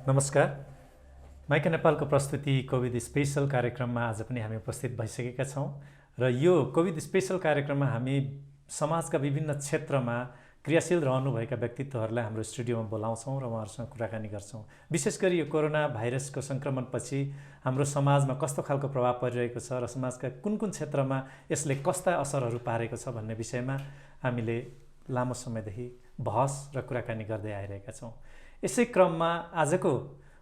नमस्कार। माइका नेपालको प्रस्तुति कोभिड स्पेशल कार्यक्रममा आज पनि हामी उपस्थित भइसकेका छौँ र यो कोभिड स्पेशल कार्यक्रममा हामी समाजका विभिन्न क्षेत्रमा क्रियाशील रहनुभएका व्यक्तित्वहरूलाई हाम्रो स्टुडियोमा बोलाउँछौँ र उहाँहरूसँग कुराकानी गर्छौँ। विशेष गरी यो कोरोना भाइरसको सङ्क्रमणपछि हाम्रो समाजमा कस्तो खालको प्रभाव परिरहेको छ र समाजका कुन कुन क्षेत्रमा यसले कस्ता असरहरू पारेको छ भन्ने विषयमा हामीले लामो समयदेखि बहस र कुराकानी गर्दै आइरहेका छौँ। यसै क्रममा आजको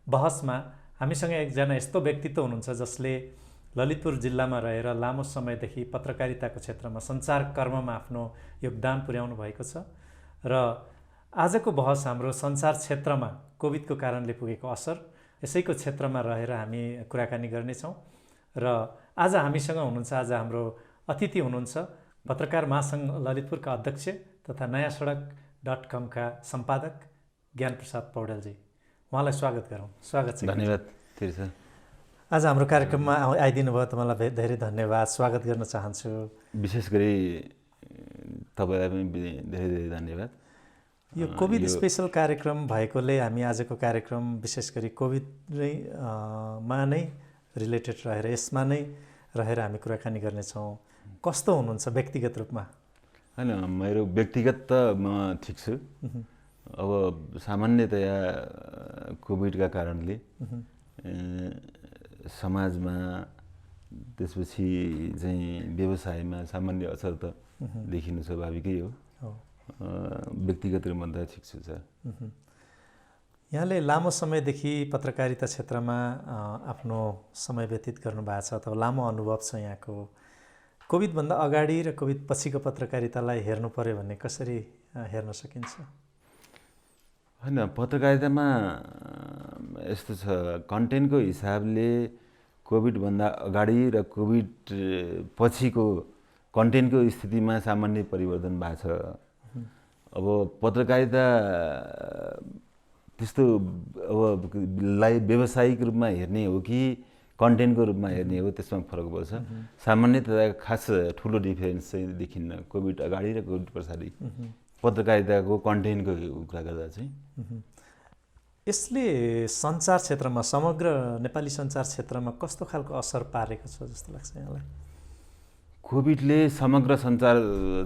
बहसमा हामीसँग एकजना यस्तो व्यक्तित्व हुनुहुन्छ जसले ललितपुर जिल्लामा रहेर लामो समयदेखि पत्रकारिताको क्षेत्रमा सञ्चारकर्ममा आफ्नो योगदान पुर्याउनु भएको छ र आजको बहस हाम्रो सञ्चार क्षेत्रमा कोभिडको कारणले पुगेको असर यसैको क्षेत्रमा रहेर हामी कुराकानी गर्नेछौँ। र आज हामीसँग हुनुहुन्छ, आज हाम्रो अतिथि हुनुहुन्छ पत्रकार महासङ्घ ललितपुरका अध्यक्ष तथा नयाँ सडक.com का सम्पादक ज्ञान प्रसाद पौडेलजी। उहाँलाई स्वागत गरौँ। स्वागत छ। धन्यवाद तिर्छ। आज हाम्रो कार्यक्रममा आइदिनु भयो, तपाईँलाई धेरै धन्यवाद, स्वागत गर्न चाहन्छु। विशेष गरी तपाईँलाई पनि धेरै धेरै धन्यवाद। यो कोभिड स्पेशल कार्यक्रम भएकोले हामी आजको कार्यक्रम विशेष गरी कोभिड मा नै रिलेटेड रहेर यसमा नै रहेर हामी कुराकानी गर्नेछौँ। कस्तो हुनुहुन्छ व्यक्तिगत रूपमा? होइन, मेरो व्यक्तिगत त म ठिक छु। अब सामान्यतया कोभिडका कारणले समाजमा त्यसपछि चाहिँ व्यवसायमा सामान्य असर त देखिनु स्वाभाविकै हो। व्यक्तिगत रूपमा त ठिक छु सर। यहाँले लामो समयदेखि पत्रकारिता क्षेत्रमा आफ्नो समय व्यतीत गर्नुभएको छ अथवा लामो अनुभव छ यहाँको। कोभिडभन्दा अगाडि र कोभिड पछिको पत्रकारितालाई हेर्नु पर्यो भने कसरी हेर्न सकिन्छ? होइन, पत्रकारितामा यस्तो छ, कन्टेन्टको हिसाबले कोभिडभन्दा अगाडि र कोभिड पछिको कन्टेन्टको स्थितिमा सामान्य परिवर्तन भएको छ। अब पत्रकारिता त्यस्तो लाई व्यावसायिक रूपमा हेर्ने हो कि कन्टेन्टको रूपमा हेर्ने हो, त्यसमा फरक पर्छ। सामान्यतया खास ठुलो डिफरेन्स चाहिँ देखिन्न कोभिड अगाडि र कोभिड पछाडि पत्रकारिताको कन्टेन्टको कुरा गर्दा चाहिँ। यसले सञ्चार क्षेत्रमा, समग्र नेपाली सञ्चार क्षेत्रमा कस्तो खालको असर पारेको छ जस्तो लाग्छ यहाँलाई? कोभिडले समग्र सञ्चार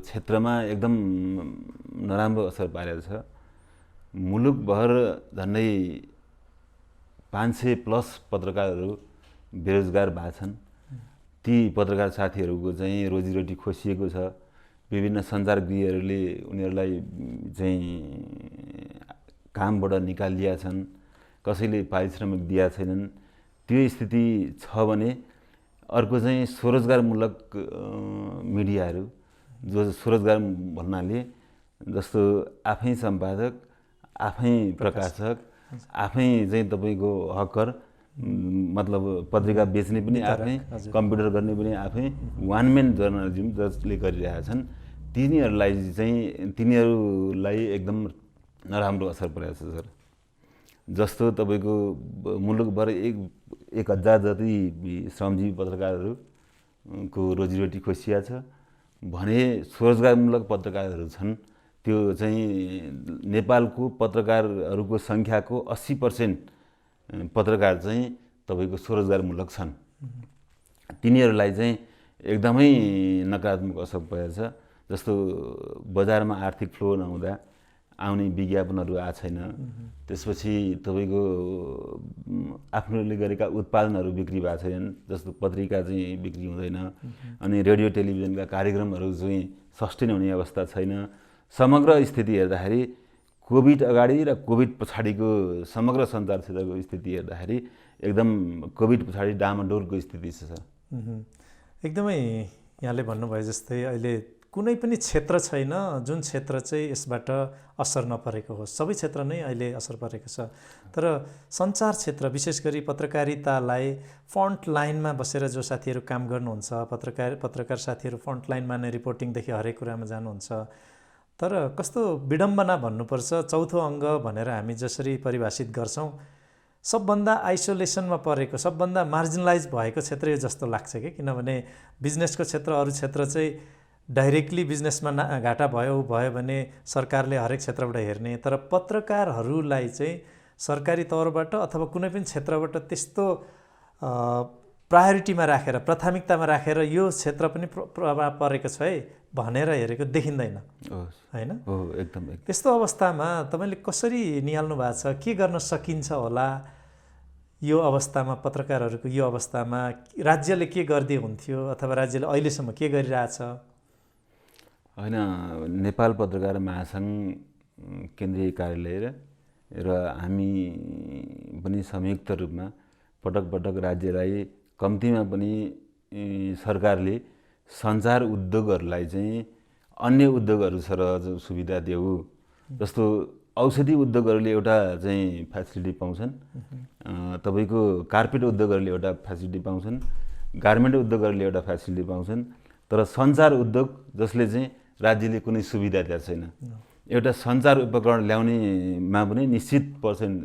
क्षेत्रमा एकदम नराम्रो असर पारेको छ। मुलुकभर झन्डै 500+ पत्रकारहरू बेरोजगार भएको छन्। ती पत्रकार साथीहरूको चाहिँ रोजीरोटी खोसिएको छ। विभिन्न सञ्चारगृहहरूले उनीहरूलाई चाहिँ कामबाट निकालिदिएका छन्, कसैले पारिश्रमिक दिएका छैनन्। त्यो स्थिति छ भने अर्को चाहिँ स्वरोजगारमूलक मिडियाहरू, जो स्वरोजगार भन्नाले जस्तो आफै सम्पादक, आफै प्रकाशक, आफै चाहिँ तपाईँको हकर, मतलब पत्रिका बेच्ने पनि आफै, कम्प्युटर गर्ने पनि आफै, वान म्यान जर्नलिजम जसले गरिरहेका छन्, तिनीहरूलाई एकदम नराम्रो असर परेको छ सर। जस्तो तपाईँको मुलुकभर 1000 जति श्रमजीवी पत्रकारहरूको रोजीरोटी खोसिया छ भने स्वरोजगारमूलक पत्रकारहरू छन्। त्यो चाहिँ नेपालको पत्रकारहरूको सङ्ख्याको 80% पत्रकार चाहिँ तपाईँको स्वरोजगारमूलक छन्। तिनीहरूलाई चाहिँ एकदमै नकारात्मक असर परेको छ। जस्तो बजारमा आर्थिक फ्लो नहुँदा आउने विज्ञापनहरू आएको छैन। त्यसपछि तपाईँको आफ्नोले गरेका उत्पादनहरू बिक्री भएको छैनन्। जस्तो पत्रिका चाहिँ बिक्री हुँदैन, अनि रेडियो टेलिभिजनका कार्यक्रमहरू चाहिँ सस्टेन हुने अवस्था छैन। समग्र स्थिति हेर्दाखेरि कोभिड अगाडि र कोभिड पछाडिको समग्र सञ्चार क्षेत्रको स्थिति हेर्दाखेरि एकदम कोभिड पछाडि डामाडोलको स्थिति छ सर। एकदमै यहाँले भन्नुभयो जस्तै अहिले कुनै पनि क्षेत्र छैन जुन क्षेत्र चाहिँ यसबाट असर नपरेको होस्। सबै क्षेत्र नै अहिले असर परेको छ। तर सञ्चार क्षेत्र विशेष गरी पत्रकारितालाई फ्रन्ट लाइनमा बसेर जो साथीहरू काम गर्नुहुन्छ, पत्रकार साथीहरू फ्रन्ट लाइनमा नै रिपोर्टिङदेखि हरेक कुरामा जानुहुन्छ। तर कस्तो विडम्बना भन्नुपर्छ, चौथो अङ्ग भनेर हामी जसरी परिभाषित गर्छौँ, सबभन्दा आइसोलेसनमा परेको, सबभन्दा मार्जिनलाइज भएको क्षेत्र यो जस्तो लाग्छ कि। किनभने बिजनेसको क्षेत्र, अरू क्षेत्र चाहिँ डाइरेक्टली बिजनेसमा घाटा भयो भने सरकारले हरेक क्षेत्रबाट हेर्ने, तर पत्रकारहरूलाई चाहिँ सरकारी तौरबाट अथवा कुनै पनि क्षेत्रबाट त्यस्तो प्रायोरिटीमा राखेर प्राथमिकतामा राखेर यो क्षेत्र पनि प्रभाव परेको छ है भनेर हेरेको देखिँदैन हैन। हो एकदम। त्यस्तो अवस्थामा तपाईँले कसरी निहाल्नु भएको छ, के गर्न सकिन्छ होला यो अवस्थामा, पत्रकारहरूको यो अवस्थामा राज्यले के गर्दै हुन्थ्यो अथवा राज्यले अहिलेसम्म के गरिरहेछ? होइन, नेपाल पत्रकार महासङ्घ केन्द्रीय कार्यालय र हामी पनि संयुक्त रूपमा पटक पटक राज्यलाई कम्तीमा पनि सरकारले सञ्चार उद्योगहरूलाई चाहिँ अन्य उद्योगहरू सरह सुविधा देऊ। जस्तो औषधि उद्योगहरूले एउटा चाहिँ फेसिलिटी पाउँछन्, तपाईँको कार्पेट उद्योगहरूले एउटा फेसिलिटी पाउँछन्, गार्मेन्ट उद्योगहरूले एउटा फेसिलिटी पाउँछन्, तर सञ्चार उद्योग जसले चाहिँ राज्यले कुनै सुविधा दिएको छैन। एउटा सञ्चार उपकरण ल्याउनेमा पनि निश्चित पर्सेन्ट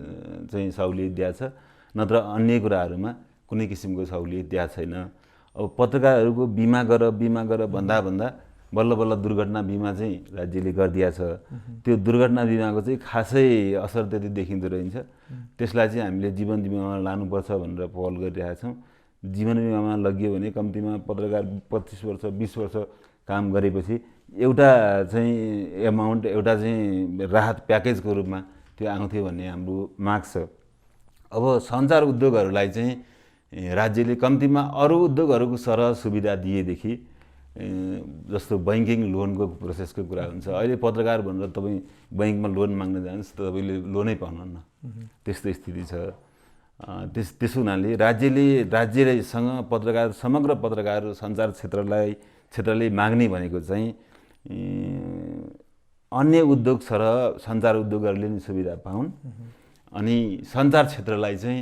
चाहिँ सहुलियत दिएको छ, नत्र अन्य कुराहरूमा कुनै किसिमको सहुलियत दिएको छैन। अब पत्रकारहरूको बिमा गर भन्दा बल्ल बल्ल दुर्घटना बिमा चाहिँ राज्यले गरिदिएको छ। त्यो दुर्घटना बिमाको चाहिँ खासै असर त्यति देखिँदो रहन्छ। त्यसलाई चाहिँ हामीले जीवन बिमामा लानुपर्छ भनेर पहल गरिरहेका छौँ। जीवन बिमामा लगियो भने कम्तीमा पत्रकार 25 वर्ष 20 वर्ष काम गरेपछि एउटा चाहिँ एमाउन्ट, एउटा चाहिँ राहत प्याकेजको रूपमा त्यो आउँथ्यो भन्ने हाम्रो माग छ। अब सञ्चार उद्योगहरूलाई चाहिँ राज्यले कम्तीमा अरू उद्योगहरूको सरह सुविधा दिएदेखि, जस्तो बैंकिङ लोनको प्रोसेसको कुरा हुन्छ। अहिले पत्रकार भनेर तपाईँ बैङ्कमा लोन माग्न जानुहोस्, तपाईँले लोनै पाउनुहुन्न, त्यस्तो स्थिति छ। त्यसो हुनाले राज्यसँग पत्रकार, समग्र पत्रकार सञ्चार क्षेत्रले माग्ने भनेको चाहिँ अन्य उद्योग सरह सञ्चार उद्योगहरूले नि सुविधा पाउन्, अनि सञ्चार क्षेत्रलाई चाहिँ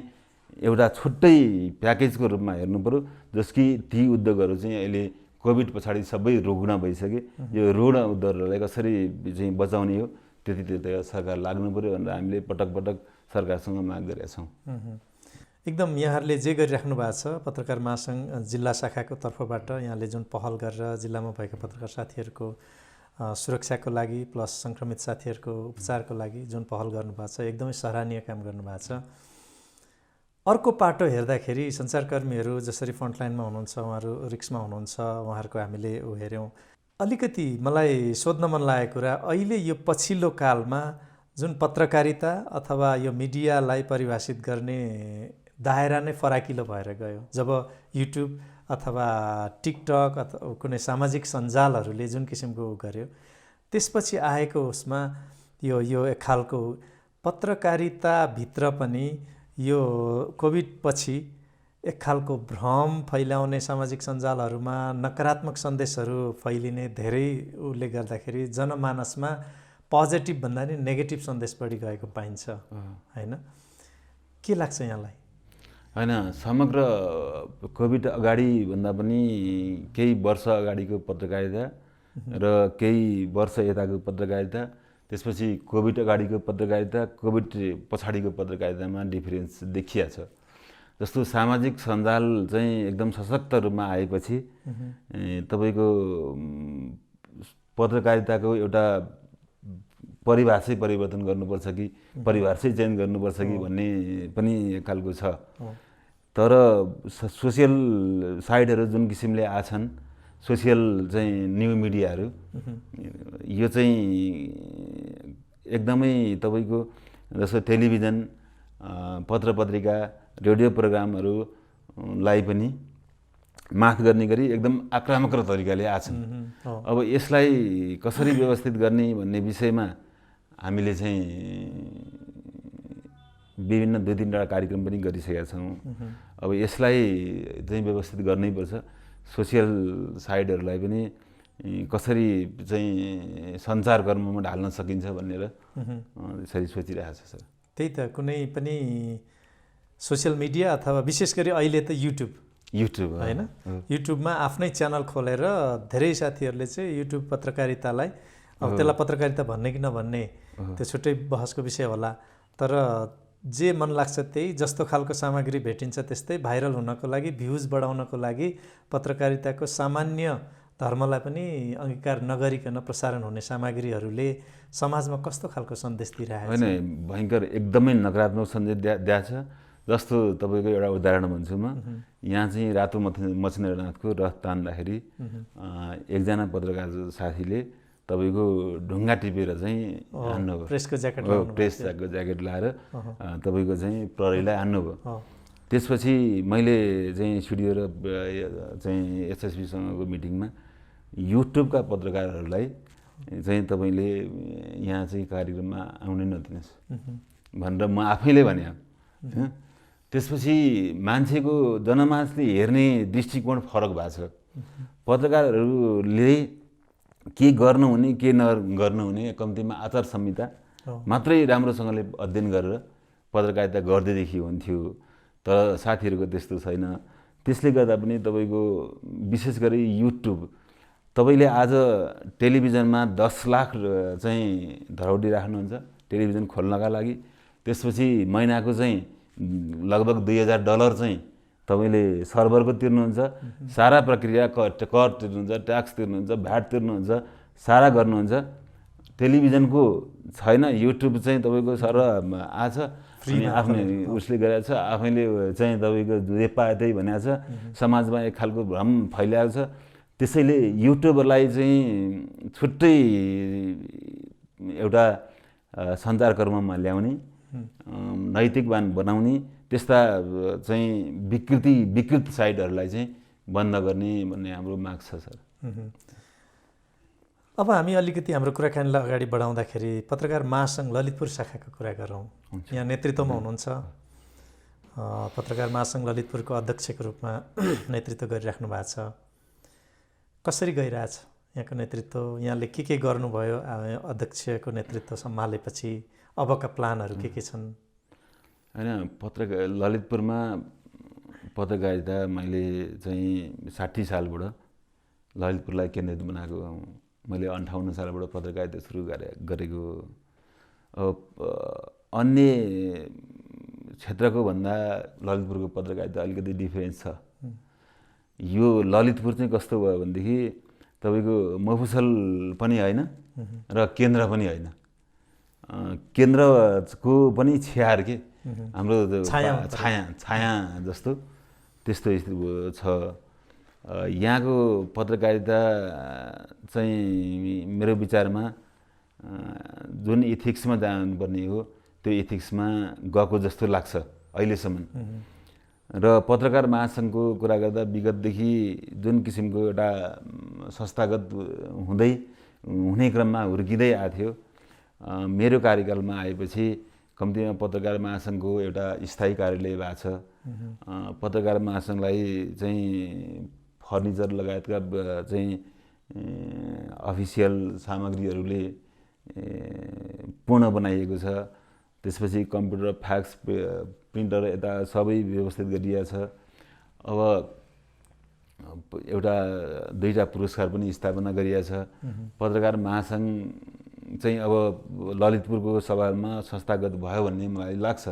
एउटा छुट्टै प्याकेजको रूपमा हेर्नु पर्यो। जसकी ती उद्योगहरू चाहिँ अहिले कोभिड पछाडि सबै रुग्ण भइसके, यो रुग्ण उद्योगहरूलाई कसरी चाहिँ बचाउने हो त्यतितिर सरकार लाग्नु पर्यो भनेर हामीले पटक पटक सरकारसँग माग गरेका छौँ। एकदम यहाँहरूले जे गरिराख्नु भएको छ पत्रकार महासङ्घ जिल्ला शाखाको तर्फबाट, यहाँले जुन पहल गरेर जिल्लामा भएका पत्रकार साथीहरूको सुरक्षाको लागि प्लस सङ्क्रमित साथीहरूको उपचारको लागि जुन पहल गर्नुभएको छ, एकदमै सराहनीय काम गर्नुभएको छ। अर्को पाटो हेर्दाखेरि सञ्चारकर्मीहरू जसरी फ्रन्टलाइनमा हुनुहुन्छ, उहाँहरू रिक्समा हुनुहुन्छ, उहाँहरूको हामीले हेऱ्यौँ। अलिकति मलाई सोध्न मन लागेको कुरा, अहिले यो पछिल्लो कालमा जुन पत्रकारिता अथवा यो मिडियालाई परिभाषित गर्ने दायरा नै फराकिलो भएर गयो। जब युट्युब अथवा टिकटक अथवा कुनै सामाजिक सञ्जालहरूले जुन किसिमको गर्यो, त्यसपछि आएको उसमा यो एक खालको पत्रकारिताभित्र पनि यो कोभिड पछि एक खालको भ्रम फैलाउने, सामाजिक सञ्जालहरूमा नकारात्मक सन्देशहरू फैलिने धेरै उसले गर्दाखेरि जनमानसमा पोजिटिभ भन्दा नि नेगेटिभ सन्देश बढी गएको पाइन्छ हैन? के लाग्छ यहाँलाई? होइन, समग्र कोभिड अगाडि भन्दा पनि केही वर्ष अगाडिको पत्रकारिता र केही वर्ष यताको पत्रकारिता, त्यसपछि कोभिड अगाडिको पत्रकारिता, कोभिड पछाडिको पत्रकारितामा डिफरेन्स देखिया छ। जस्तो सामाजिक सञ्जाल चाहिँ एकदम सशक्त रूपमा आएपछि तपाईँको पत्रकारिताको एउटा परिभाषै परिवर्तन गर्नुपर्छ कि परिभाषै चेन्ज गर्नुपर्छ कि भन्ने पनि एक खालको छ। तर सोसियल साइटहरू जुन किसिमले आछन्, सोसियल चाहिँ न्यु मिडियाहरू, यो चाहिँ एकदमै तपाईँको जस्तो टेलिभिजन, पत्र पत्रिका, रेडियो प्रोग्रामहरूलाई पनि माफ गर्ने गरी एकदम आक्रामक तरिकाले आछन्। अब यसलाई कसरी व्यवस्थित गर्ने भन्ने विषयमा हामीले चाहिँ विभिन्न 2-3 कार्यक्रम पनि गरिसकेका छौँ। अब यसलाई चाहिँ व्यवस्थित गर्नैपर्छ। सोसियल साइटहरूलाई पनि कसरी चाहिँ सञ्चार कर्ममा ढाल्न सकिन्छ भनेर यसरी सोचिरहेको छ सर। त्यही त, कुनै पनि सोसियल मिडिया अथवा विशेष गरी अहिले त युट्युब हैन, युट्युबमा आफ्नै च्यानल खोलेर धेरै साथीहरूले चाहिँ युट्युब पत्रकारितालाई, अब त्यसलाई पत्रकारिता भन्ने कि नभन्ने त्यो छुट्टै बहसको विषय होला, तर जे मन लाग्छ त्यही, जस्तो खालको सामग्री भेटिन्छ त्यस्तै भाइरल हुनको लागि, भ्युज बढाउनको लागि पत्रकारिताको सामान्य धर्मलाई पनि अङ्गीकार नगरिकन प्रसारण हुने सामग्रीहरूले समाजमा कस्तो खालको सन्देश दिइरहेको छ? होइन, भयङ्कर एकदमै नकारात्मक सन्देश दिएको छ। जस्तो तपाईँको एउटा उदाहरण भन्छु म। यहाँ चाहिँ रातो मच्छिन्द्रनाथको रथ तान्दाखेरि एकजना पत्रकार साथीले तपाईँको ढुङ्गा टिपेर चाहिँ हान्नुभयो। प्रेसको ज्याकेट लाएर तपाईँको चाहिँ प्रहरीलाई हान्नुभयो। त्यसपछि मैले चाहिँ सिडिओ र चाहिँ एसएसपीसँगको मिटिङमा युट्युबका पत्रकारहरूलाई चाहिँ तपाईँले यहाँ चाहिँ कार्यक्रममा आउनै नदिनुहोस् भनेर म आफैले भने। त्यसपछि मान्छेको जनमानसले हेर्ने दृष्टिकोण फरक भएको छ। पत्रकारहरूले के गर्नुहुने के नगर्नुहुने कम्तीमा आचार संहिता मात्रै राम्रोसँगले अध्ययन गरेर पत्रकारिता गर्दैदेखि हुन्थ्यो। तर साथीहरूको त्यस्तो छैन। त्यसले गर्दा पनि तपाईँको विशेष गरी युट्युब, तपाईँले आज टेलिभिजनमा 10 लाख चाहिँ धरौटी राख्नुहुन्छ टेलिभिजन खोल्नका लागि। त्यसपछि महिनाको चाहिँ लगभग $2000 चाहिँ तपाईँले सर्भरको तिर्नुहुन्छ। सारा प्रक्रिया कर तिर्नुहुन्छ, ट्याक्स तिर्नुहुन्छ, भ्याट तिर्नुहुन्छ, सारा गर्नुहुन्छ। टेलिभिजनको छैन, युट्युब चाहिँ तपाईँको सर आछ, अनि आफ्नै उसले गरेको छ, आफैले चाहिँ तपाईँको जे पाए त्यही भनेको छ। समाजमा एक खालको भ्रम फैलिएको छ। त्यसैले युट्युबरलाई चाहिँ छुट्टै एउटा सञ्चार कर्ममा ल्याउने, नैतिकवान बनाउने, त्यस्ता चाहिँ विकृत साइटहरूलाई चाहिँ बन्द गर्ने भन्ने हाम्रो माग छ सर। अब हामी अलिकति हाम्रो कुराकानीलाई अगाडि बढाउँदाखेरि पत्रकार महासङ्घ ललितपुर शाखाको कुरा गरौँ। यहाँ नेतृत्वमा हुनुहुन्छ, पत्रकार महासङ्घ ललितपुरको अध्यक्षको रूपमा नेतृत्व गरिराख्नु भएको छ। कसरी गइरहेछ यहाँको नेतृत्व? यहाँले के गर्नुभयो अध्यक्षको नेतृत्व सम्हालेपछि? अबका प्लानहरू के छन्? होइन, ललितपुरमा पत्रकारिता मैले चाहिँ 60 सालबाट ललितपुरलाई केन्द्रित बनाएको। मैले 58 सालबाट पत्रकारिता सुरु गरेको। अन्य क्षेत्रको भन्दा ललितपुरको पत्रकारिता अलिकति डिफरेन्स छ। यो ललितपुर चाहिँ कस्तो भयो भनेदेखि तपाईँको मफुसल पनि होइन र केन्द्र पनि होइन। केन्द्रको पनि छ्यार के हाम्रो छाया जस्तो त्यस्तो छ। यहाँको पत्रकारिता चाहिँ मेरो विचारमा जुन इथिक्समा जानुपर्ने हो त्यो इथिक्समा गएको जस्तो लाग्छ अहिलेसम्म। र पत्रकार महासङ्घको कुरा गर्दा विगतदेखि जुन किसिमको एउटा संस्थागत हुने क्रममा हुर्किँदै आएको थियो, मेरो कार्यकालमा आएपछि कम्तीमा पत्रकार महासङ्घको एउटा स्थायी कार्यालय भएको छ। पत्रकार महासङ्घलाई चाहिँ फर्निचर लगायतका चाहिँ अफिसियल सामग्रीहरूले पूर्ण बनाइएको छ। त्यसपछि कम्प्युटर, फ्याक्स, प्रिन्टर यता सबै व्यवस्थित गरिएको छ। अब एउटा 2टा पुरस्कार पनि स्थापना गरिएको छ। पत्रकार महासङ्घ चाहिँ अब ललितपुरको सभामा संस्थागत भयो भन्ने मलाई लाग्छ।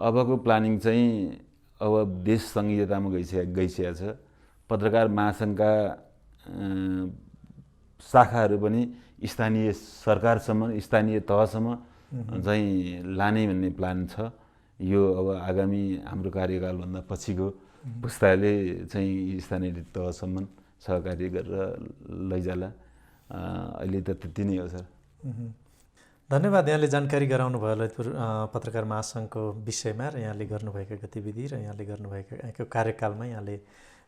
अबको प्लानिङ चाहिँ अब देश सङ्घीयतामा गइसकेको छ। पत्रकार महासङ्घका शाखाहरू पनि स्थानीय सरकारसम्म, स्थानीय तहसम्म चाहिँ लाने भन्ने प्लान छ। यो अब आगामी हाम्रो कार्यकालभन्दा पछिको पुस्ताले चाहिँ स्थानीय तहसम्म सहकार्य गरेर लैजाला। अहिले त त्यति नै हो सर। धन्यवाद यहाँले जानकारी गराउनु भयो ललितपुर पत्रकार महासङ्घको विषयमा र यहाँले गर्नुभएका गतिविधि र यहाँले गर्नुभएका यहाँको कार्यकालमा यहाँले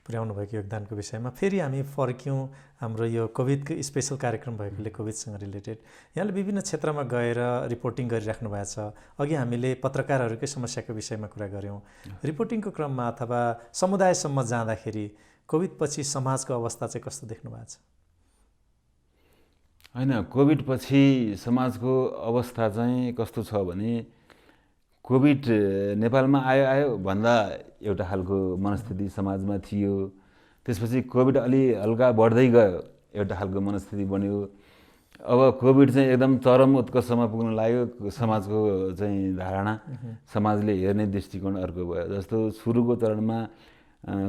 पुर्याउनु भएको योगदानको विषयमा। फेरि हामी फर्क्यौँ हाम्रो यो कोभिडको स्पेसल कार्यक्रम भएकोले कोभिडसँग रिलेटेड यहाँले विभिन्न क्षेत्रमा गएर रिपोर्टिङ गरिराख्नु भएको छ। अघि हामीले पत्रकारहरूकै समस्याको विषयमा कुरा गऱ्यौँ। रिपोर्टिङको क्रममा अथवा समुदायसम्म जाँदाखेरि कोभिडपछि समाजको अवस्था चाहिँ कस्तो देख्नु भएको छ? होइन, कोभिडपछि समाजको अवस्था चाहिँ कस्तो छ भने कोभिड नेपालमा आयो भन्दा एउटा खालको मनस्थिति समाजमा थियो। त्यसपछि कोभिड अलि हल्का बढ्दै गयो, एउटा खालको मनस्थिति बन्यो। अब कोभिड चाहिँ एकदम चरम उत्कर्षमा पुग्न लाग्यो। समाजको चाहिँ धारणा, समाजले हेर्ने दृष्टिकोण अर्को भयो। जस्तो सुरुको चरणमा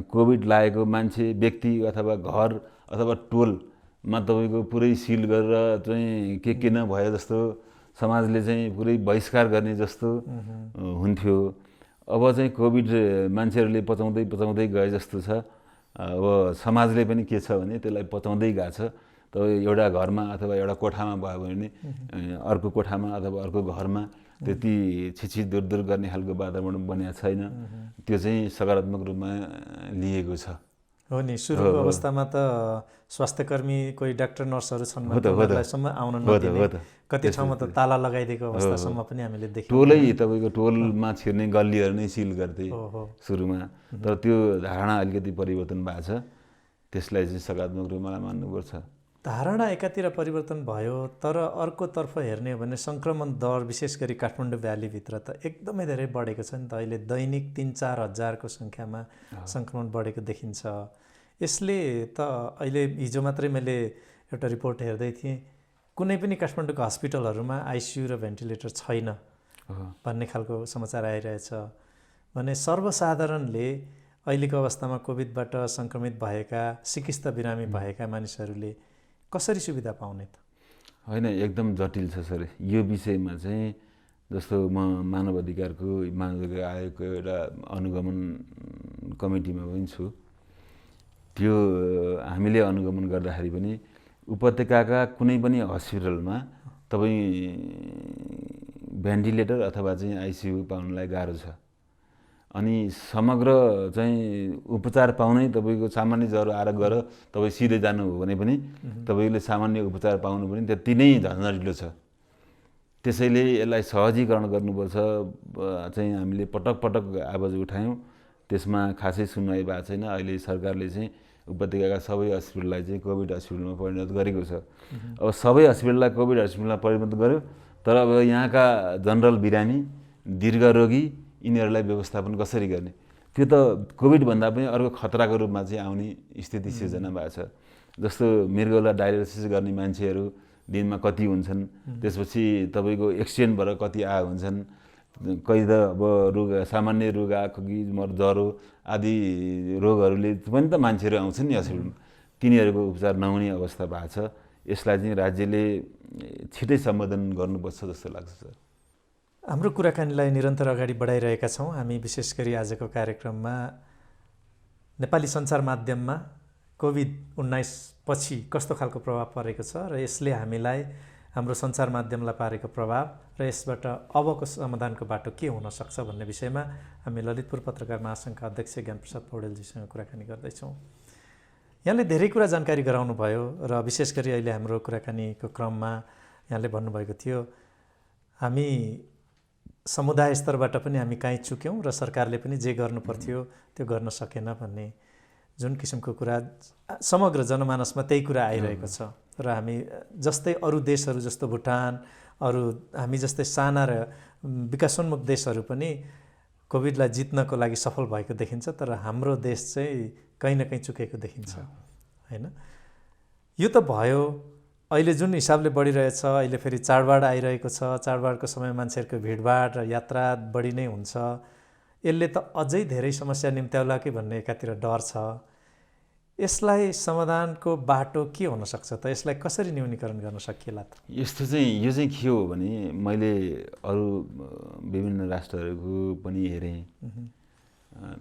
कोभिड लागेको मान्छे, व्यक्ति अथवा घर अथवा टोलमा तपाईँको पुरै सिल गरेर चाहिँ के नभए जस्तो समाजले चाहिँ पुरै बहिष्कार गर्ने जस्तो हुन्थ्यो। अब चाहिँ कोभिड मान्छेहरूले पचाउँदै गए जस्तो छ। अब समाजले पनि के छ भने त्यसलाई पचाउँदै गएको छ। तपाईँ एउटा घरमा अथवा एउटा कोठामा भयो भने अर्को कोठामा अथवा अर्को घरमा त्यति छिछि दूर गर्ने खालको वातावरण बनिएको छैन। त्यो चाहिँ सकारात्मक रूपमा लिएको छ। हो नि, सुरुको अवस्थामा त स्वास्थ्यकर्मी कोही डाक्टर नर्सहरू छन् उनीहरूलाईसम्म आउन नदिने, कति ठाउँमा त ताला लगाइदिएको अवस्थासम्म पनि हामीले देख्यौँ। टोलै तपाईँको टोलमा छिर्ने गल्लीहरू नै सिल गर्थे सुरुमा। तर त्यो धारणा अलिकति परिवर्तन भएको छ, त्यसलाई चाहिँ सकारात्मक रूपमा मान्नुपर्छ। धारणा एकातिर परिवर्तन भयो, तर अर्कोतर्फ हेर्ने हो भने सङ्क्रमण दर विशेष गरी काठमाडौँ भ्यालीभित्र त एकदमै धेरै बढेको छ नि त। अहिले दैनिक 3-4 हजारको सङ्ख्यामा सङ्क्रमण बढेको देखिन्छ। यसले त अहिले हिजो मात्रै मैले एउटा रिपोर्ट हेर्दै थिएँ, कुनै पनि काठमाडौँको हस्पिटलहरूमा आइसियू र भेन्टिलेटर छैन भन्ने खालको समाचार आइरहेछ। भने सर्वसाधारणले अहिलेको अवस्थामा कोभिडबाट सङ्क्रमित भएका, सिकिस्त बिरामी भएका मानिसहरूले कसरी सुविधा पाउने त? होइन, एकदम जटिल छ सर यो विषयमा चाहिँ। जस्तो म मानव अधिकार आयोगको एउटा अनुगमन कमिटीमा पनि छु। त्यो हामीले अनुगमन गर्दाखेरि पनि उपत्यकाका कुनै पनि हस्पिटलमा तपाईँ भेन्टिलेटर अथवा चाहिँ आइसियू पाउनलाई गाह्रो छ। अनि समग्र चाहिँ उपचार पाउनै तपाईँको सामान्य ज्वरो आएर गएर तपाईँ सिधै जानु हो भने पनि तपाईँले सामान्य उपचार पाउनु पनि त्यति नै झन्झटिलो छ। त्यसैले यसलाई सहजीकरण गर्नुपर्छ चाहिँ हामीले पटक आवाज उठायौँ। त्यसमा खासै सुनवाई भएको छैन। अहिले सरकारले चाहिँ उपत्यकाका सबै हस्पिटललाई चाहिँ कोभिड हस्पिटलमा परिणत गरेको छ। अब सबै हस्पिटललाई कोभिड हस्पिटलमा परिणत गर्यो, तर अब यहाँका जनरल बिरामी, दीर्घरोगी यिनीहरूलाई व्यवस्थापन कसरी गर्ने? त्यो त कोभिडभन्दा पनि अर्को खतराको रूपमा चाहिँ आउने स्थिति सिर्जना भएको छ। जस्तो मृगौला डायलिसिस गर्ने मान्छेहरू दिनमा कति हुन्छन्, त्यसपछि तपाईँको एक्सिडेन्ट भएर कति हुन्छन्, कहीँ त अब सामान्य रुगा, खोकी, ज्वरो आदि रोगहरूले पनि त मान्छेहरू आउँछन् नि हस्पिटलमा, तिनीहरूको उपचार नहुने अवस्था भएको छ। यसलाई चाहिँ राज्यले छिटै सम्बोधन गर्नुपर्छ जस्तो लाग्छ सर। हाम्रो कुराकानीलाई निरन्तर अगाडि बढाइरहेका छौँ हामी। विशेष गरी आजको कार्यक्रममा नेपाली सञ्चार माध्यममा कोभिड-19 पछि कस्तो खालको प्रभाव परेको छ र यसले हामीलाई, हाम्रो सञ्चार माध्यमलाई पारेको प्रभाव र यसबाट अबको समाधानको बाटो के हुन सक्छ भन्ने विषयमा हामी ललितपुर पत्रकार महासङ्घका अध्यक्ष ज्ञानप्रसाद पौडेलजीसँग कुराकानी गर्दैछौँ। यहाँले धेरै कुरा जानकारी गराउनु भयो र विशेष गरी अहिले हाम्रो कुराकानीको क्रममा यहाँले भन्नुभएको थियो हामी समुदाय स्तरबाट पनि हामी काहीँ चुक्यौँ र सरकारले पनि जे गर्नु पर्थ्यो त्यो गर्न सकेन भन्ने जुन किसिमको कुरा समग्र जनमानसमा त्यही कुरा आइरहेको छ। र हामी जस्तै अरू देशहरू जस्तो भुटान, अरू हामी जस्तै साना र विकासोन्मुख देशहरू पनि कोभिडलाई जित्नको लागि सफल भएको देखिन्छ, तर हाम्रो देश चाहिँ कहीँ न कहीँ चुकेको देखिन्छ होइन। यो त भयो। अहिले जुन हिसाबले बढिरहेछ, अहिले फेरि चाडबाड आइरहेको छ, चाडबाडको समय मान्छेहरूको भिडभाड र यात्रा बढी नै हुन्छ। यसले त अझै धेरै समस्या निम्त्याउला कि भन्ने एकातिर डर छ। यसलाई समाधानको बाटो के हुन सक्छ त? यसलाई कसरी न्यूनीकरण गर्न सकिएला त? यो चाहिँ के हो भने मैले अरू विभिन्न राष्ट्रहरूको पनि हेरेँ,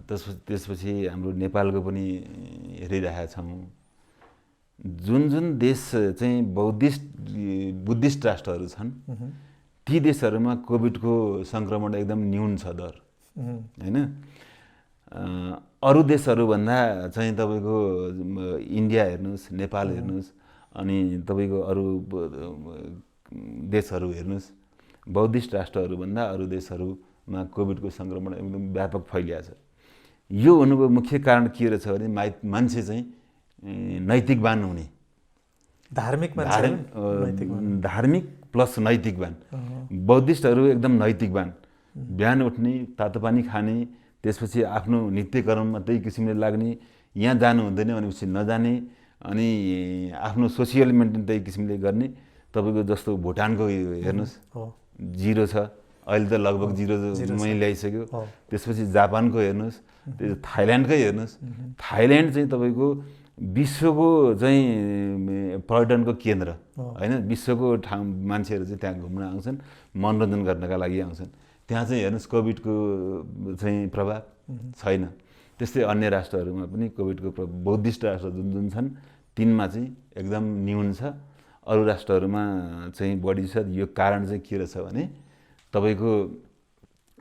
त्यसपछि हाम्रो नेपालको पनि हेरिरहेका छौँ। जुन देश चाहिँ बुद्धिस्ट राष्ट्रहरू छन् ती देशहरूमा कोभिडको सङ्क्रमण एकदम न्यून छ दर होइन। अरू देशहरूभन्दा चाहिँ तपाईँको इन्डिया हेर्नुहोस्, नेपाल हेर्नुहोस्, अनि तपाईँको अरू देशहरू हेर्नुहोस्, बौद्धिस्ट राष्ट्रहरूभन्दा अरू देशहरूमा कोभिडको सङ्क्रमण एकदम व्यापक फैलिएको छ। यो हुनुको मुख्य कारण के रहेछ भने मान्छे चाहिँ नैतिकवान हुने, धार्मिक प्लस नैतिकवान। बौद्धिस्टहरू एकदम नैतिकवान, बिहान उठ्ने, तातो पानी खाने, त्यसपछि आफ्नो नित्यकर्ममा त्यही किसिमले लाग्ने, यहाँ जानु हुँदैन भनेपछि नजाने, अनि आफ्नो सोसियल मेन्टेन त्यही किसिमले गर्ने। तपाईँको जस्तो भुटानको हेर्नुहोस् जिरो छ, अहिले त लगभग जिरोमै ल्याइसक्यो। त्यसपछि जापानको हेर्नुहोस्, थाइल्यान्डकै हेर्नुहोस्। थाइल्यान्ड चाहिँ तपाईँको विश्वको चाहिँ पर्यटनको केन्द्र होइन, विश्वको ठाउँ मान्छेहरू चाहिँ त्यहाँ घुम्न आउँछन्, मनोरञ्जन गर्नका लागि आउँछन्। त्यहाँ चाहिँ हेर्नुहोस् कोभिडको चाहिँ प्रभाव छैन। त्यस्तै अन्य राष्ट्रहरूमा पनि कोभिडको बौद्धिस्ट राष्ट्र जुन जुन छन् तिनमा चाहिँ एकदम न्यून छ, अरू राष्ट्रहरूमा चाहिँ बढी छ। यो कारण चाहिँ के रहेछ भने तपाईँको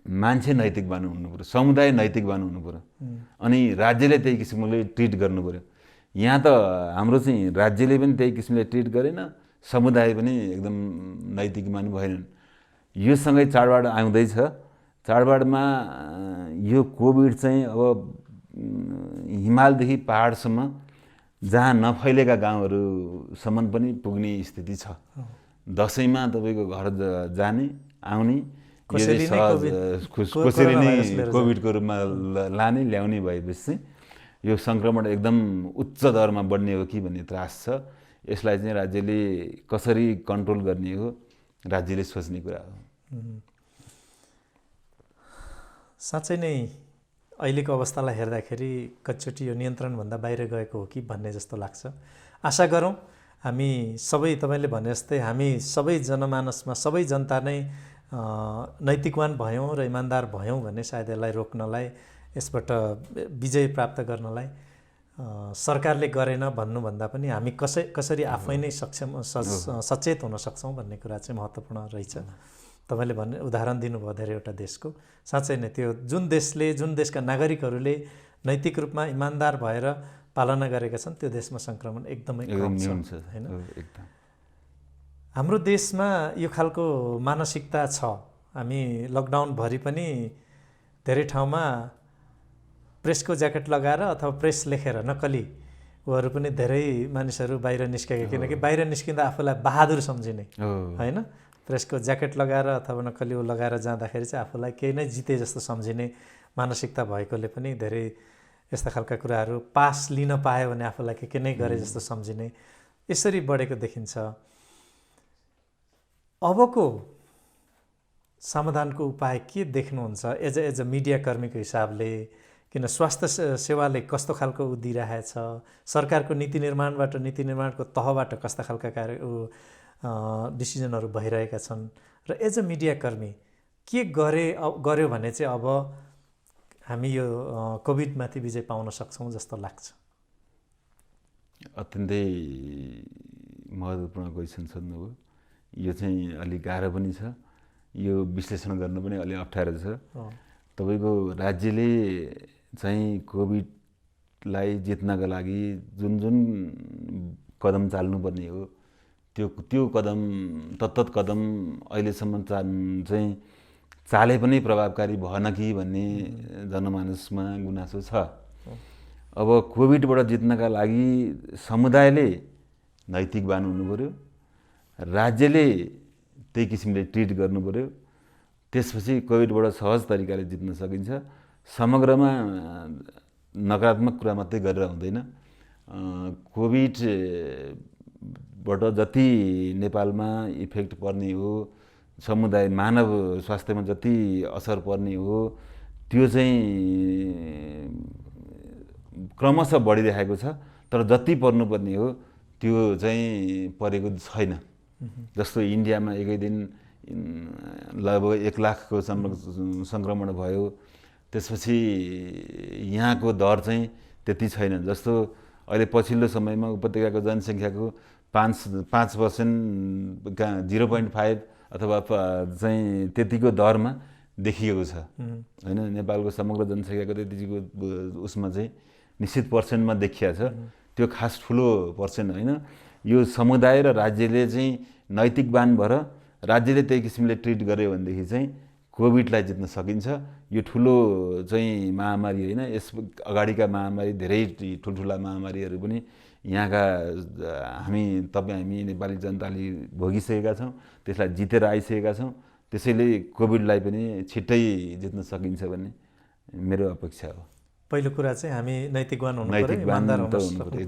मान्छे नैतिकवान हुनु पऱ्यो, समुदाय नैतिकवान हुनु पऱ्यो, अनि राज्यले त्यही किसिमले ट्रिट गर्नु पऱ्यो। यहाँ त हाम्रो चाहिँ राज्यले पनि त्यही किसिमले ट्रिट गरेन, समुदाय पनि एकदम नैतिकवान भएनन्। यो सँगै चाडबाड आउँदैछ। चाडबाडमा यो कोभिड चाहिँ अब हिमालदेखि पहाडसम्म जहाँ नफैलेका गाउँहरूसम्म पनि पुग्ने स्थिति छ। दसैँमा तपाईँको घर जाने आउने कसैले नै कोभिडको रूपमा लाने ल्याउने भएपछि चाहिँ यो सङ्क्रमण एकदम उच्च दरमा बढ्ने हो कि भन्ने त्रास छ। यसलाई चाहिँ राज्यले कसरी कन्ट्रोल गर्ने हो राज्यले सोच्ने कुरा हो। साँच्चै नै अहिलेको अवस्थालाई हेर्दाखेरि कतिचोटि यो नियन्त्रणभन्दा बाहिर गएको हो कि भन्ने जस्तो लाग्छ। आशा गरौँ हामी सबै, तपाईँले भने जस्तै हामी सबै जनमानसमा सबै जनता नै नैतिकवान भयौँ र इमान्दार भयौँ भने सायद यसलाई रोक्नलाई, यसबाट विजय प्राप्त गर्नलाई सरकारले गरेन भन्नुभन्दा पनि हामी कसरी आफै नै सचेत हुन सक्छौँ भन्ने कुरा चाहिँ महत्त्वपूर्ण रहेछ। तपाईँले भन्ने उदाहरण दिनुभयो धेरैवटा देशको। साँच्चै नै त्यो जुन देशका नागरिकहरूले नैतिक रूपमा इमान्दार भएर पालना गरेका छन् त्यो देशमा सङ्क्रमण एकदमै कम छ हैन। हाम्रो देशमा यो खालको मानसिकता छ। हामी लकडाउनभरि पनि धेरै ठाउँमा प्रेसको ज्याकेट लगाएर अथवा प्रेस लेखेर नक्कली उहरू पनि धेरै मानिसहरू बाहिर निस्केका, किनकि बाहिर निस्किँदा आफूलाई बहादुर सम्झिने होइन, प्रेसको ज्याकेट लगाएर अथवा नक्कली लगाएर जाँदाखेरि चाहिँ आफूलाई केही नै जिते जस्तो सम्झिने मानसिकता भएकोले पनि धेरै यस्ता खालका कुराहरू पास लिन पायो भने आफूलाई के नै गरे जस्तो सम्झिने यसरी बढेको देखिन्छ। अबको समाधानको उपाय के देख्नुहुन्छ एज अ मिडिया कर्मीको हिसाबले? किन स्वास्थ्य सेवाले कस्तो खालको दिइरहेछ, सरकारको नीति निर्माणको तहबाट कस्ता खालका डिसिजनहरू भइरहेका छन्, र एज अ मिडिया कर्मी के गर्यो भने चाहिँ अब हामी यो कोभिडमाथि विजय पाउन सक्छौँ जस्तो लाग्छ? अत्यन्तै महत्त्वपूर्ण क्वेसन सोध्नुभयो। यो चाहिँ अलिक गाह्रो पनि छ, यो विश्लेषण गर्न पनि अलिक अप्ठ्यारो छ। तपाईँको राज्यले चाहिँ कोभिडलाई जित्नका लागि जुन जुन कदम चाल्नुपर्ने हो त्यो कदम तत्त कदम अहिलेसम्म चाहिँ चाले पनि प्रभावकारी भएन कि भन्ने जनमानसमा गुनासो छ। अब कोभिडबाट जित्नका लागि समुदायले नैतिकवान हुनु पर्यो, राज्यले त्यही किसिमले ट्रिट गर्नु पर्यो, त्यसपछि कोभिडबाट सहज तरिकाले जित्न सकिन्छ। समग्रमा नकारात्मक कुरा मात्रै गरेर हुँदैन। कोभिडबाट जति नेपालमा इफेक्ट पर्ने हो, समुदाय मानव स्वास्थ्यमा जति असर पर्ने हो त्यो चाहिँ क्रमशः बढिरहेको छ, तर जति पर्नुपर्ने हो त्यो चाहिँ परेको छैन। जस्तो इन्डियामा एकै दिन लगभग 1 लाखको सङ्क्रमण भयो, त्यसपछि यहाँको दर चाहिँ त्यति छैन। जस्तो अहिले पछिल्लो समयमा उपत्यकाको जनसङ्ख्याको 5% 0.5 अथवा चाहिँ त्यतिको दरमा देखिएको छ होइन। नेपालको समग्र जनसङ्ख्याको त्यतिको उसमा चाहिँ निश्चित पर्सेन्टमा देखिया छ। त्यो खास ठुलो पर्सेन्ट होइन। यो समुदाय र राज्यले चाहिँ नैतिकवान भएर राज्यले त्यही किसिमले ट्रिट गर्यो भनेदेखि चाहिँ कोभिडलाई जित्न सकिन्छ। यो ठुलो चाहिँ महामारी होइन, यस अगाडिका महामारी धेरै ठुल्ठुला महामारीहरू पनि यहाँका हामी नेपाली जनताले भोगिसकेका छौँ, त्यसलाई जितेर आइसकेका छौँ। त्यसैले कोभिडलाई पनि छिट्टै जित्न सकिन्छ भन्ने मेरो अपेक्षा हो। पहिलो कुरा चाहिँ हामी नैतिकवान हुनु पर्यो, इमानदार हुनु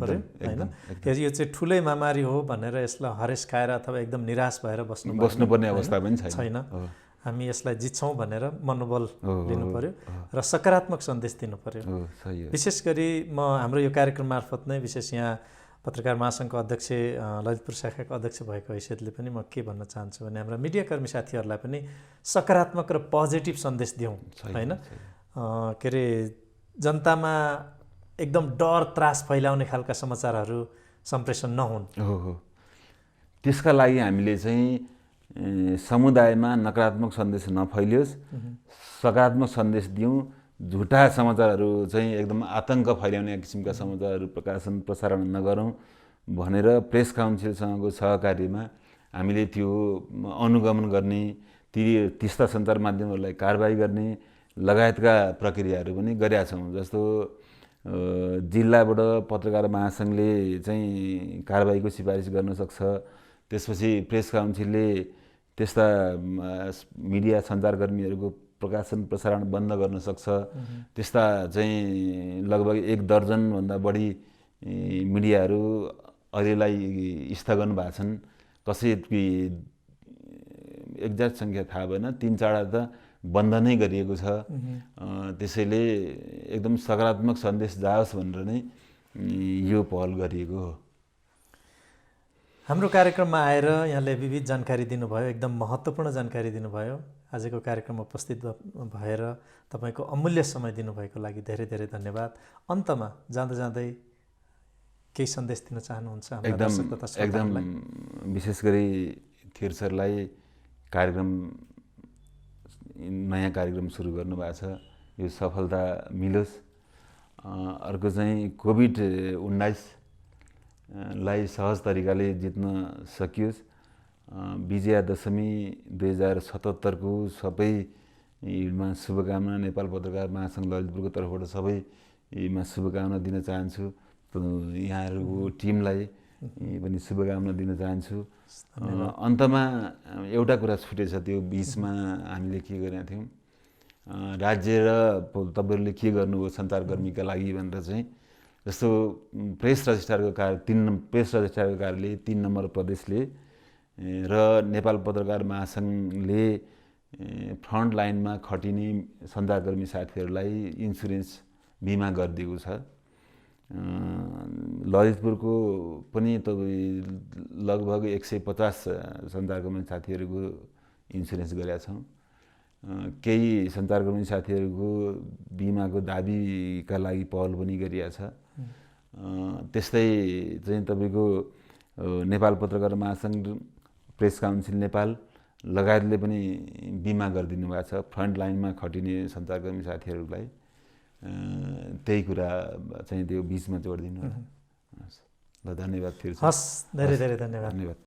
पर्यो हैन। यो चाहिँ ठुलै महामारी हो भनेर यसलाई हरेस खाएर अथवा एकदम निराश भएर बस्नुपर्ने अवस्था पनि छैन। हामी यसलाई जित्छौँ भनेर मनोबल लिनु हो, पर्यो र सकारात्मक सन्देश दिनु पर्यो। सही हो। विशेष गरी म हाम्रो यो कार्यक्रम मार्फत नै विशेष यहाँ पत्रकार महासङ्घको अध्यक्ष ललितपुर शाखाको अध्यक्ष भएको हैसियतले पनि म के भन्न चाहन्छु भने हाम्रा मिडियाकर्मी साथीहरूलाई पनि सकारात्मक र पोजिटिभ सन्देश दिउँ होइन। के अरे जनतामा एकदम डर त्रास फैलाउने खालका समाचारहरू सम्प्रेषण नहुन्। हो, त्यसका लागि हामीले चाहिँ समुदायमा नकारात्मक सन्देश नफैलियोस्, सकारात्मक सन्देश दिउँ। झुटा समाचारहरू चाहिँ एकदम आतङ्क फैलाउने किसिमका समाचारहरू प्रसारण नगरौँ भनेर प्रेस काउन्सिलसँगको सहकार्यमा हामीले त्यो अनुगमन गर्ने, त्यस्ता सञ्चार माध्यमहरूलाई कारबाही गर्ने लगायतका प्रक्रियाहरू पनि गरेका छौँ। जस्तो जिल्लाबाट पत्रकार महासङ्घले चाहिँ कारबाहीको सिफारिस गर्न सक्छ। त्यसपछि प्रेस काउन्सिलले त्यस्ता मिडिया सञ्चारकर्मीहरूको प्रकाशन प्रसारण बन्द गर्न सक्छ। त्यस्ता चाहिँ लगभग 1 दर्जनभन्दा बढी मिडियाहरू अहिलेलाई स्थगन भएको छन्। कसै एक्ज्याक्ट सङ्ख्या थाहा भएन, 3-4 त बन्द नै गरिएको छ। त्यसैले एकदम सकारात्मक सन्देश जाओस् भनेर नै यो पहल गरिएको हो। हाम्रो कार्यक्रममा आएर यहाँले विविध जानकारी दिनुभयो, एकदम महत्त्वपूर्ण जानकारी दिनुभयो। आजको कार्यक्रममा उपस्थित भएर तपाईँको अमूल्य समय दिनुभएको लागि धेरै धेरै धन्यवाद। अन्तमा जाँदा जाँदै केही सन्देश दिन चाहनुहुन्छ हाम्रा दर्शक तथा श्रोताहरूलाई? एकदम विशेष गरी थिर सरलाई नयाँ कार्यक्रम सुरु गर्नुभएको छ, यो सफलता मिलोस्। अर्को चाहिँ कोभिड-19 लाई सहज तरिकाले जित्न सकियोस्। विजयादशमी 2077 को सबैमा शुभकामना नेपाल पत्रकार महासङ्घ ललितपुरको तर्फबाट सबैमा शुभकामना दिन चाहन्छु। यहाँहरूको टिमलाई पनि शुभकामना दिन चाहन्छु। अन्तमा एउटा कुरा छुटेछ, त्यो बिचमा हामीले के गरेका थियौँ, राज्य र तपाईँहरूले के गर्नुभयो सञ्चारकर्मीका लागि भनेर चाहिँ। जस्तो प्रेस रजिस्ट्रारको कार्यालय 3 नम्बर प्रदेशले र नेपाल पत्रकार महासङ्घले फ्रन्ट लाइनमा खटिने सञ्चारकर्मी साथीहरूलाई इन्सुरेन्स बिमा गरिदिएको छ। ललितपुरको पनि लगभग 150 सञ्चारकर्मी साथीहरूको इन्सुरेन्स गरेका छौँ। केही सञ्चारकर्मी साथीहरूको बिमाको दाबीका लागि पहल पनि गरिएको छ। त्यस्तै चाहिँ तपाईँको नेपाल पत्रकार महासङ्घ, प्रेस काउन्सिल नेपाल लगायतले पनि बिमा गरिदिनु भएको छ फ्रन्ट लाइनमा खटिने सञ्चारकर्मी साथीहरूलाई। त्यही कुरा चाहिँ त्यो बिचमा जोडिदिनु। ल धन्यवाद। हस्, धेरै धेरै धन्यवाद।